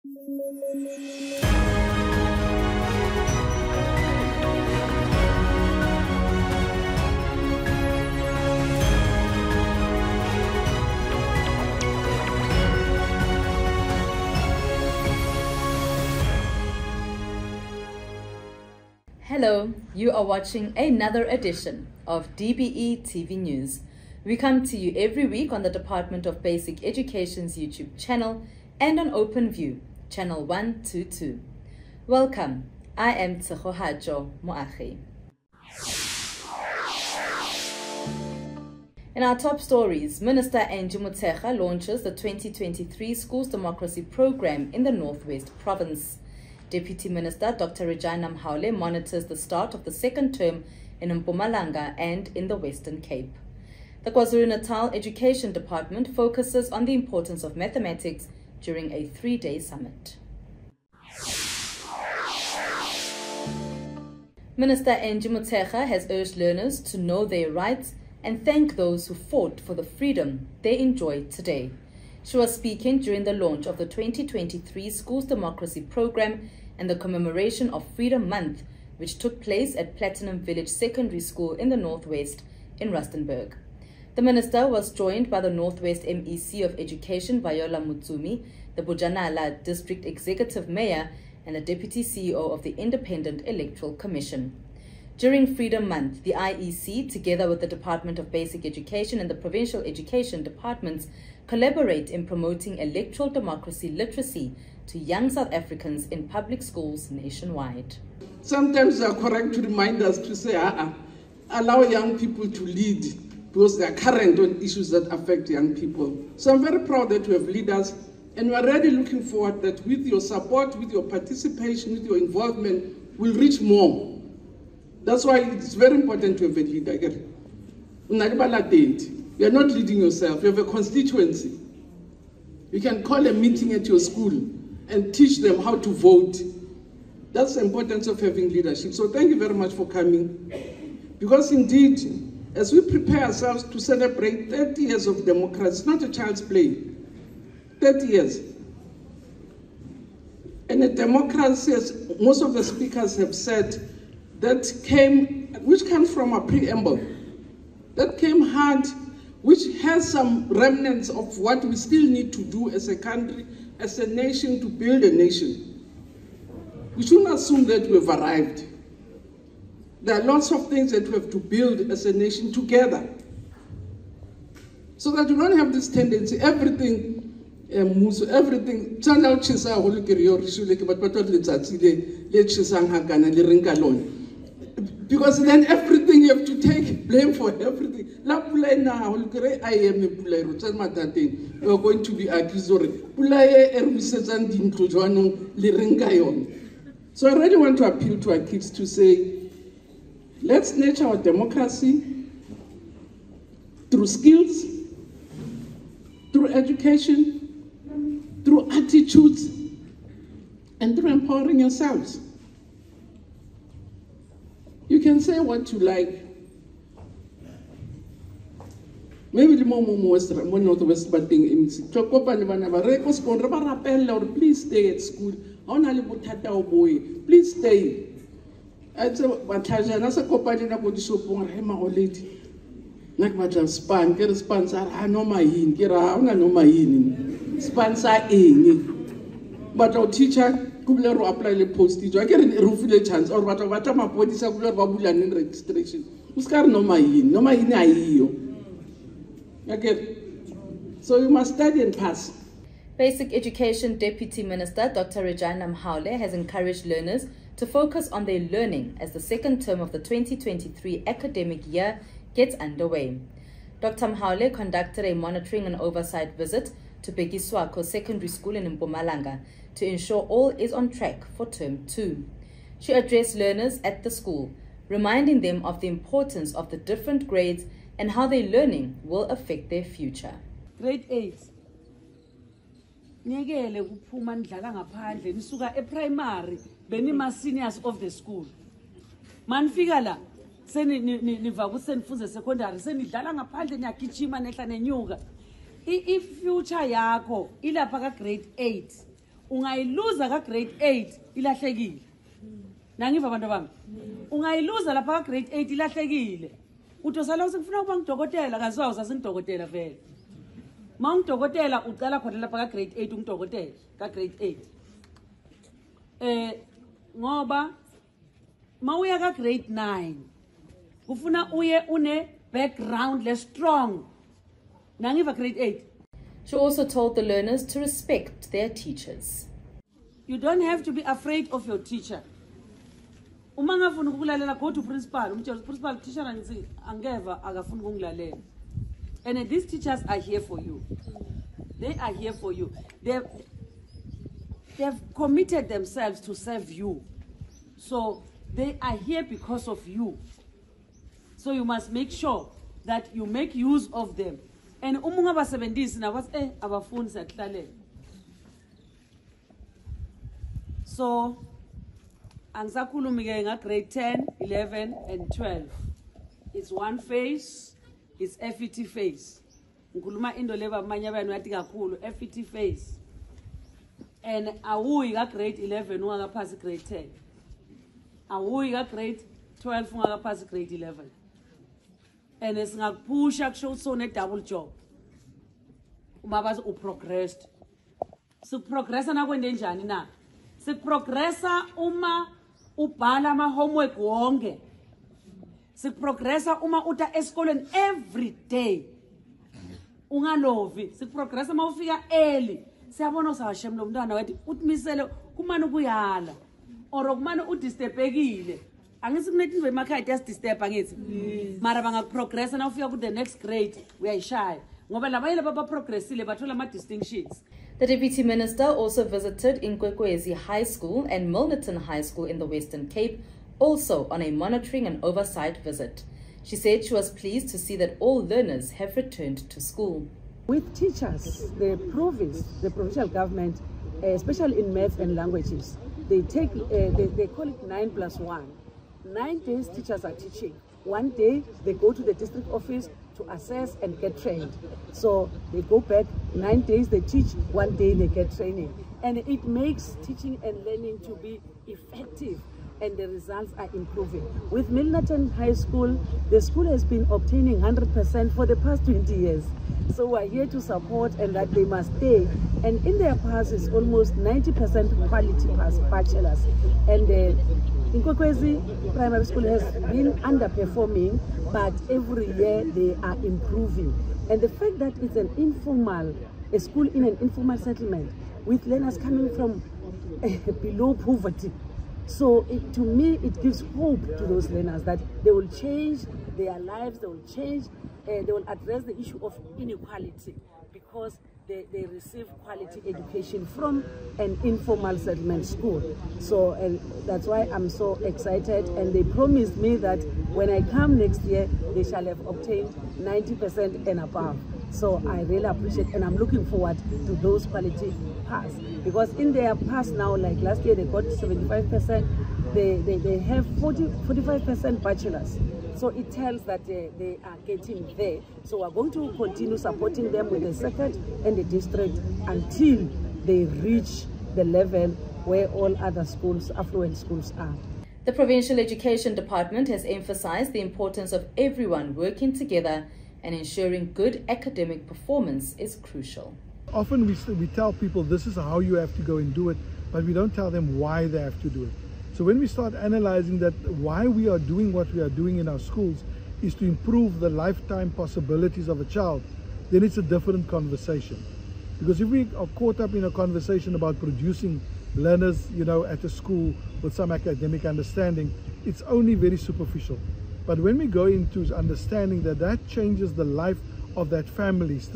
Hello, you are watching another edition of DBE TV News. We come to you every week on the Department of Basic Education's YouTube channel and on OpenView, channel 122. Welcome, I am Tsehohajo Moachi. In our top stories, Minister Angie Motshekga launches the 2023 Schools Democracy Program in the Northwest Province. Deputy Minister Dr. Regina Mhaule monitors the start of the second term in Mpumalanga and in the Western Cape. The KwaZulu-Natal Education Department focuses on the importance of mathematics during a 3-day summit. Minister Angie Motshekga has urged learners to know their rights and thank those who fought for the freedom they enjoy today. She was speaking during the launch of the 2023 Schools Democracy Program and the commemoration of Freedom Month, which took place at Platinum Village Secondary School in the Northwest in Rustenburg. The minister was joined by the Northwest MEC of Education, Viola Mutsumi, the Bojanala District Executive Mayor, and the Deputy CEO of the Independent Electoral Commission. During Freedom Month, the IEC, together with the Department of Basic Education and the Provincial Education Departments, collaborate in promoting electoral democracy literacy to young South Africans in public schools nationwide. Sometimes they are correct to remind us to say, allow young people to lead because they are current on issues that affect young people. So I'm very proud that we have leaders, and we are really looking forward that with your support, with your participation, with your involvement, we'll reach more. That's why it's very important to have a leader. You are not leading yourself, you have a constituency. You can call a meeting at your school and teach them how to vote. That's the importance of having leadership. So thank you very much for coming. Because indeed, as we prepare ourselves to celebrate 30 years of democracy, it's not a child's play. 30 years. And a democracy, as most of the speakers have said, which comes from a preamble, that came hard, which has some remnants of what we still need to do as a country, as a nation, to build a nation. We shouldn't assume that we've arrived. There are lots of things that we have to build as a nation together. So that we don't have this tendency, everything, because then everything you have to take blame for everything. We are going to be accused. So I really want to appeal to our kids to say, let's nurture our democracy through skills, through education, through attitudes, and through empowering yourselves. You can say what you like. Maybe the more Northwest thing MC. Please stay at school. Please stay. I say, but I say, company na body shop on him already. Nak macam span, kira sponsor, no mahin, kira no mahin. Sponsor but our teacher. Kubler apply the postage. I get a roof the chance or what my body circular babulan in registration. Uskar no main again. So you must study and pass. Basic Education Deputy Minister Dr. Regina Mhaule has encouraged learners to focus on their learning as the second term of the 2023 academic year gets underway. Dr. Mhaule conducted a monitoring and oversight visit to Bekiswako Secondary School in Mpumalanga to ensure all is on track for Term 2. She addressed learners at the school, reminding them of the importance of the different grades and how their learning will affect their future. Grade 8. Ngekele kuphuma ndlala ngaphandle nisuka e-primary benima seniors of the school. Manifika la niva ukuthi senifunze secondary senidlala ngaphandle niyagijima nehla nenyuka. I future yakho ilapha ka grade 8 ungayiluza ka grade 8 ilahlekile. Nangiva abantu bami. Ungayiluza lapha ka grade 8 ilahlekile. Utosala usifuna ukuba ngidokotela kaziwaza singidokotela vele. Mawungidokotela uqala khona lapha ka grade 8 ungidokotela ka grade 8. Ngoba mawuya ka grade 9 kufuna uye une background less strong. Nangiva grade 8. She also told the learners to respect their teachers. You don't have to be afraid of your teacher. Uma ngafuna ukulalela go to principal, umtshela principal teacher angithi angeva akafuna ukungilalela. And these teachers are here for you. They are here for you. They've committed themselves to serve you. So they are here because of you. So you must make sure that you make use of them. And umunga basebenzisi na was abafundi saklalela. So angisakhulumi ke nga grade 10, 11 and 12. It's one phase, it's FET phase. Ngikhuluma into leba amanye abantu yathi kakhulu FET phase. And awuyi ka grade 11 ungakaphasi grade 10. Awuyi ka grade 12 ungakaphasi grade 11. And singakupusha kusho so ne double job. Uma bazi uprogressed. Siprogressa nakwende njani na? Siprogressa uma ubhala ama homework wonke. Siprogressa uma uta esikoleni every day. Ungalovi. Siprogressa uma ufika early. Siyabona usashemla umntwana wathi utmisele kumane kuyala. Or kumane udistepekile. Angisi kunethi nje emakhaya just disturb angithi. Mara bangaprogressa na ufika ku the next grade uyayishaya. Ngoba labanye laba progressile bathola ama distinctions. The Deputy Minister also visited Inkwekwezi High School and Milnerton High School in the Western Cape, also on a monitoring and oversight visit. She said she was pleased to see that all learners have returned to school. With teachers, the provincial government, especially in maths and languages, they call it 9+1. 9 days teachers are teaching. 1 day they go to the district office to assess and get trained. So they go back, 9 days they teach, 1 day they get training. And it makes teaching and learning to be effective, and the results are improving. With Milnerton High School, the school has been obtaining 100% for the past 20 years. So we're here to support and that they must stay. And in their pass is almost 90% quality pass bachelors. And Inkwekwezi Primary School has been underperforming, but every year they are improving. And the fact that it's a school in an informal settlement with learners coming from below poverty. So to me, it gives hope to those learners that they will change their lives, they will change, they will address the issue of inequality because they receive quality education from an informal settlement school. So that's why I'm so excited, and they promised me that when I come next year, they shall have obtained 90% and above. So I really appreciate, and I'm looking forward to those quality pass, because in their pass now, like last year, they got 75%, they have 45% bachelors. So it tells that they are getting there. So we're going to continue supporting them with the circuit and the district until they reach the level where all other schools, affluent schools, are. The Provincial Education Department has emphasized the importance of everyone working together, and ensuring good academic performance is crucial. Often we tell people this is how you have to go and do it, but we don't tell them why they have to do it. So when we start analyzing that why we are doing what we are doing in our schools is to improve the lifetime possibilities of a child, then it's a different conversation. Because if we are caught up in a conversation about producing learners, at a school with some academic understanding, it's only very superficial. But when we go into understanding that changes the life of that family's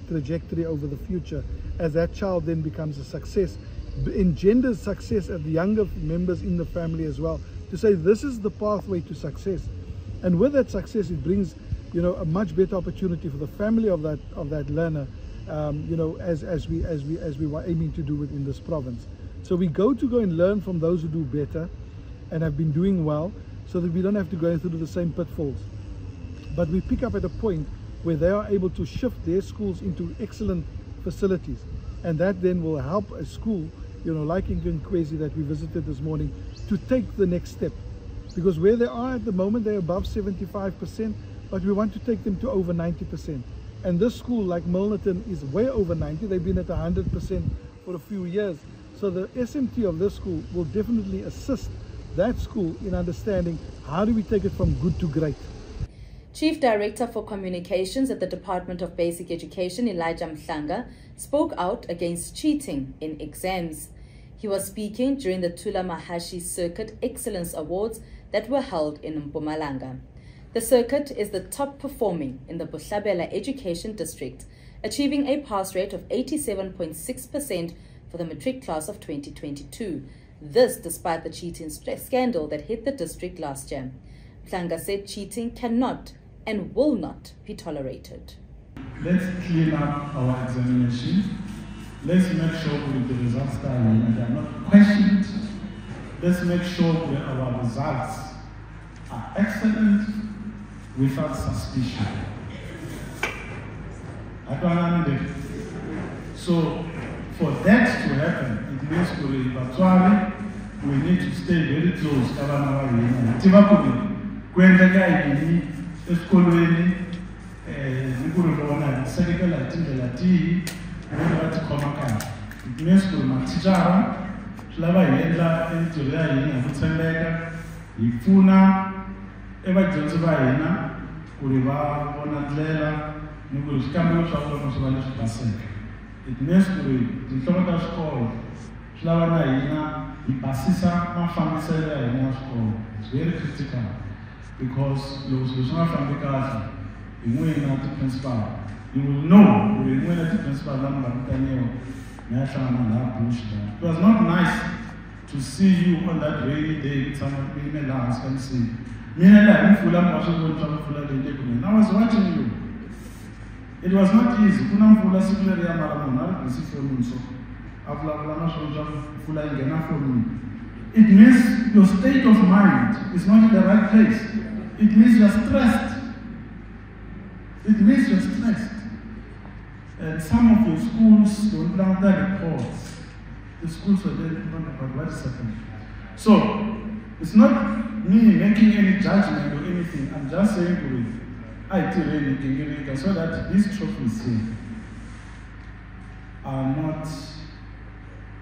trajectory over the future, as that child then becomes a success, engenders success at the younger members in the family as well, to say this is the pathway to success. And with that success, it brings a much better opportunity for the family of that learner, as we were aiming to do within this province. So we go and learn from those who do better and have been doing well, so that we don't have to go through the same pitfalls. But we pick up at a point where they are able to shift their schools into excellent facilities, and that then will help a school like in Kwezi that we visited this morning, to take the next step. Because where they are at the moment, they're above 75%, but we want to take them to over 90%. And this school, like Milnerton, is way over 90. They've been at 100% for a few years. So the SMT of this school will definitely assist that school in understanding how do we take it from good to great. Chief Director for Communications at the Department of Basic Education, Elijah Mhlanga, spoke out against cheating in exams. He was speaking during the Thula Mahashi Circuit Excellence Awards that were held in Mpumalanga. The circuit is the top performing in the Bohlabela Education District, achieving a pass rate of 87.6% for the matric class of 2022. This despite the cheating scandal that hit the district last year. Mhlanga said cheating cannot and will not be tolerated. Let's clean up our examinations. Let's make sure with the results that are not questioned. Let's make sure that our results are excellent without suspicion. So for that to happen, it means we need to stay very close. It means we must teach it means we school. It's very critical because you will know the principal it was not nice to see you on that rainy day with someone being in the house and say, I was watching you. It was not easy. It means your state of mind is not in the right place. It means you're stressed. It means you're stressed. And some of your schools don't have that reports. The schools are there, but what is happening? So, it's not me making any judgment or anything. I'm just saying to it, so that these trophies here are not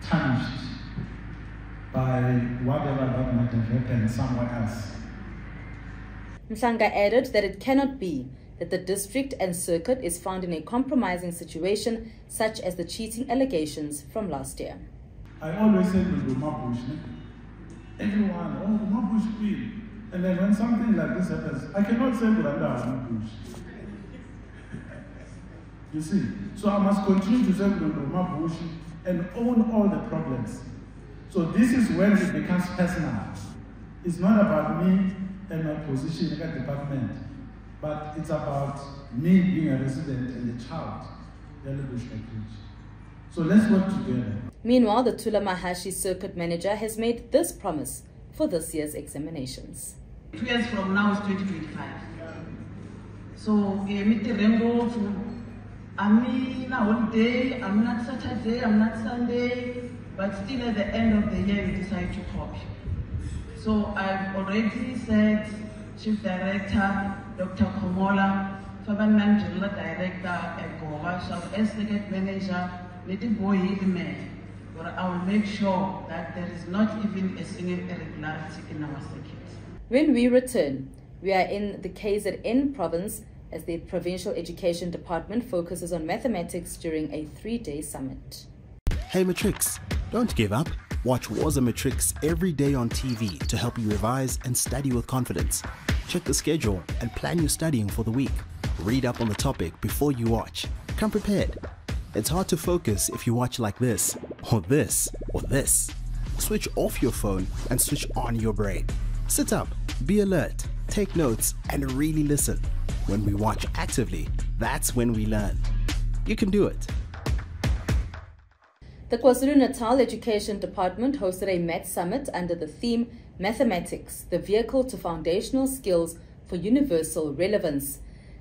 tarnished by whatever that might have happened somewhere else. Mhlanga added that it cannot be that the district and circuit is found in a compromising situation such as the cheating allegations from last year. I always say to everyone, oh, Mabush queen. And then when something like this happens, I cannot say Mabush. You see, so I must continue to say Mabush and own all the problems. So this is when it becomes personal. It's not about me and my position in the department, but it's about me being a resident and a child. So let's work together. Meanwhile, the Thula Mahashi Circuit Manager has made this promise for this year's examinations. 2 years from now is 2025. So, I'm not holiday, I'm not Saturday, I'm not Sunday, but still at the end of the year we decide to copy. So I've already said Chief Director, Dr. Komola, Faban Manjula Director, and Gowa, as Circuit Manager, but I will make sure that there is not even a single irregularity in our circuit. When we return, we are in the KZN province as the Provincial Education Department focuses on mathematics during a 3-day summit. Hey Matrix, don't give up. Watch Waza Matrix every day on TV to help you revise and study with confidence. Check the schedule and plan your studying for the week. Read up on the topic before you watch. Come prepared. It's hard to focus if you watch like this, or this, or this. Switch off your phone and switch on your brain. Sit up, be alert, take notes, and really listen. When we watch actively, that's when we learn. You can do it. The KwaZulu-Natal Education Department hosted a Math Summit under the theme Mathematics, the Vehicle to Foundational Skills for Universal Relevance.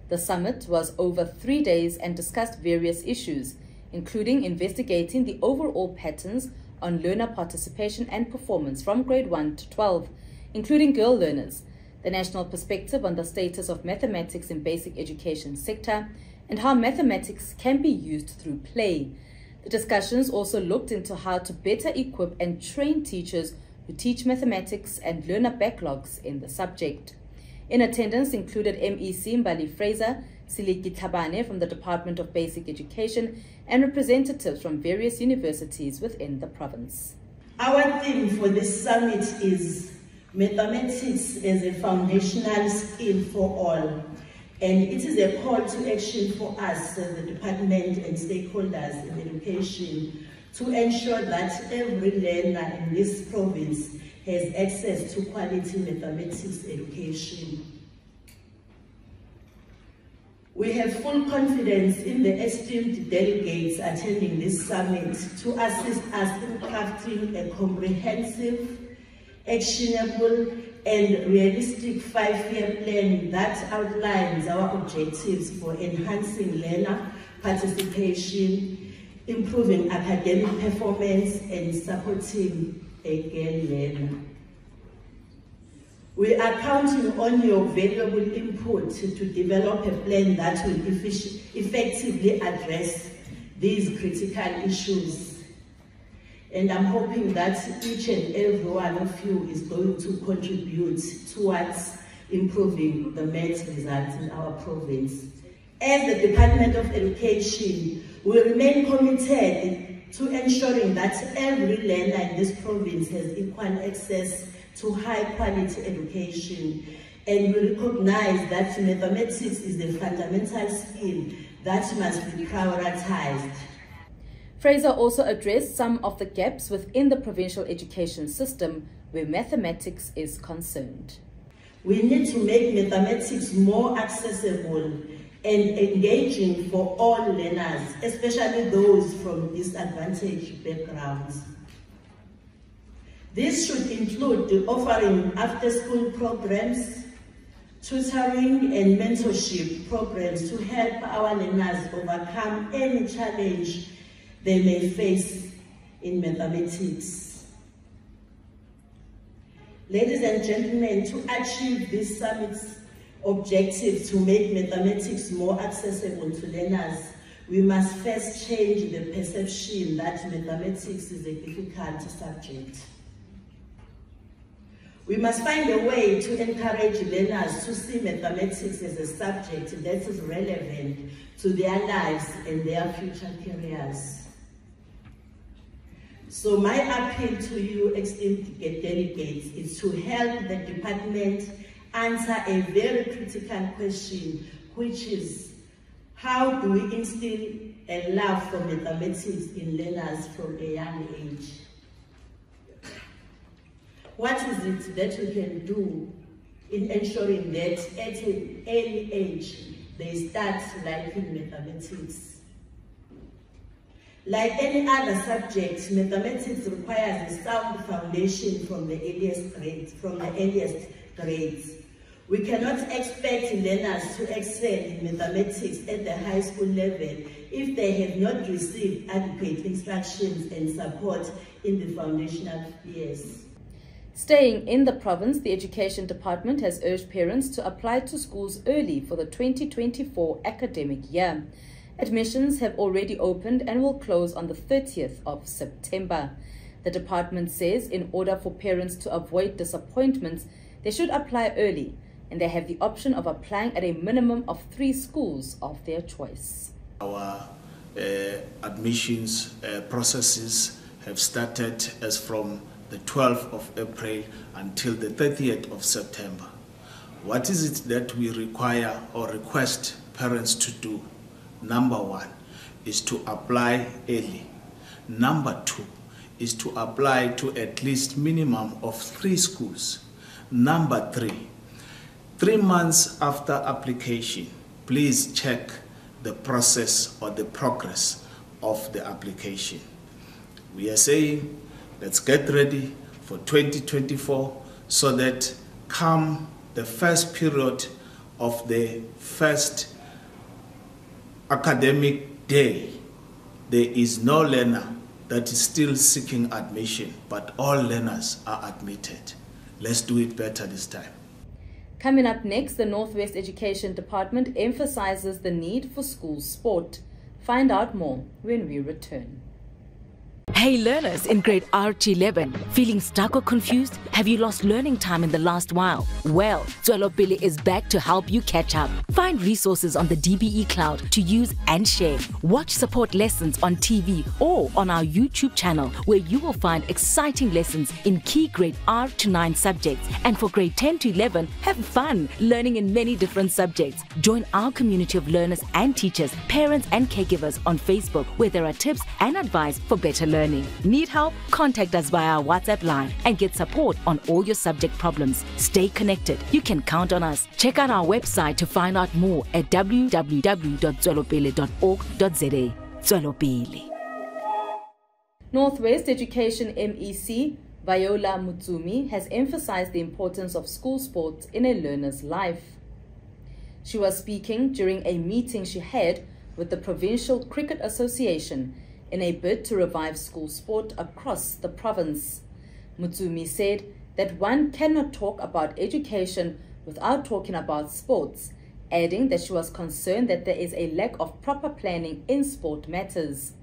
The summit was over 3 days and discussed various issues, including investigating the overall patterns on learner participation and performance from grade 1 to 12, including girl learners, the national perspective on the status of mathematics in basic education sector, and how mathematics can be used through play. The discussions also looked into how to better equip and train teachers who teach mathematics and learner backlogs in the subject. In attendance included MEC Mbali Fraser, Siliki Tabane from the Department of Basic Education, and representatives from various universities within the province. Our theme for this summit is mathematics as a foundational skill for all. And it is a call to action for us as the department and stakeholders in education to ensure that every learner in this province has access to quality mathematics education. We have full confidence in the esteemed delegates attending this summit to assist us in crafting a comprehensive, actionable, and realistic 5-year plan that outlines our objectives for enhancing learner participation, improving academic performance, and supporting a girl learner. We are counting on your valuable input to develop a plan that will effectively address these critical issues. And I'm hoping that each and every one of you is going to contribute towards improving the maths results in our province. As the Department of Education, we remain committed to ensuring that every learner in this province has equal access to high-quality education. And we recognize that mathematics is a fundamental skill that must be prioritized. Fraser also addressed some of the gaps within the provincial education system where mathematics is concerned. We need to make mathematics more accessible and engaging for all learners, especially those from disadvantaged backgrounds. This should include the offering after-school programs, tutoring and mentorship programs to help our learners overcome any challenge they may face in mathematics. Ladies and gentlemen, to achieve this summit's objective to make mathematics more accessible to learners, we must first change the perception that mathematics is a difficult subject. We must find a way to encourage learners to see mathematics as a subject that is relevant to their lives and their future careers. So my appeal to you, esteemed delegates, is to help the department answer a very critical question, which is, how do we instill a love for mathematics in learners from a young age? What is it that we can do in ensuring that at an early age they start liking mathematics? Like any other subject, mathematics requires a sound foundation from the earliest grades. We cannot expect learners to excel in mathematics at the high school level if they have not received adequate instructions and support in the foundational years. Staying in the province, the Education Department has urged parents to apply to schools early for the 2024 academic year. Admissions have already opened and will close on the 30th of September. The department says in order for parents to avoid disappointments, they should apply early, and they have the option of applying at a minimum of 3 schools of their choice. Our admissions processes have started as from the 12th of April until the 30th of September. What is it that we require or request parents to do? Number 1 is to apply early. Number 2 is to apply to at least minimum of 3 schools. Number 3 months after application, please check the process or the progress of the application. We are saying, let's get ready for 2024 so that come the first period of the first academic day, there is no learner that is still seeking admission, but all learners are admitted. Let's do it better this time. Coming up next, the Northwest Education Department emphasizes the need for school sport. Find out more when we return. Hey learners in grade R to 11, feeling stuck or confused? Have you lost learning time in the last while? Well, Tswelopele is back to help you catch up. Find resources on the DBE cloud to use and share. Watch support lessons on TV or on our YouTube channel, where you will find exciting lessons in key grade R to 9 subjects. And for grade 10 to 11, have fun learning in many different subjects. Join our community of learners and teachers, parents and caregivers on Facebook, where there are tips and advice for better learning. Need help? Contact us via our WhatsApp line and get support on all your subject problems. Stay connected. You can count on us. Check out our website to find out more at www.tswelopele.org.za. Tswelopele. Northwest Education MEC Viola Mutsumi has emphasized the importance of school sports in a learner's life. She was speaking during a meeting she had with the Provincial Cricket Association in a bid to revive school sport across the province. Mutsumi said that one cannot talk about education without talking about sports, adding that she was concerned that there is a lack of proper planning in sport matters.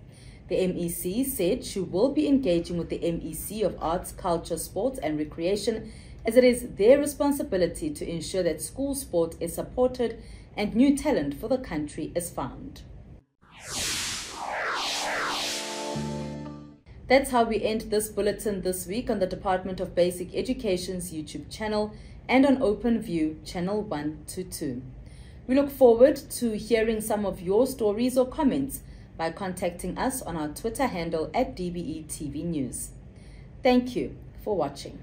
The MEC said she will be engaging with the MEC of Arts, Culture, Sports and Recreation, as it is their responsibility to ensure that school sport is supported and new talent for the country is found. That's how we end this bulletin this week on the Department of Basic Education's YouTube channel and on OpenView channel 122. We look forward to hearing some of your stories or comments by contacting us on our Twitter handle at DBE TV News. Thank you for watching.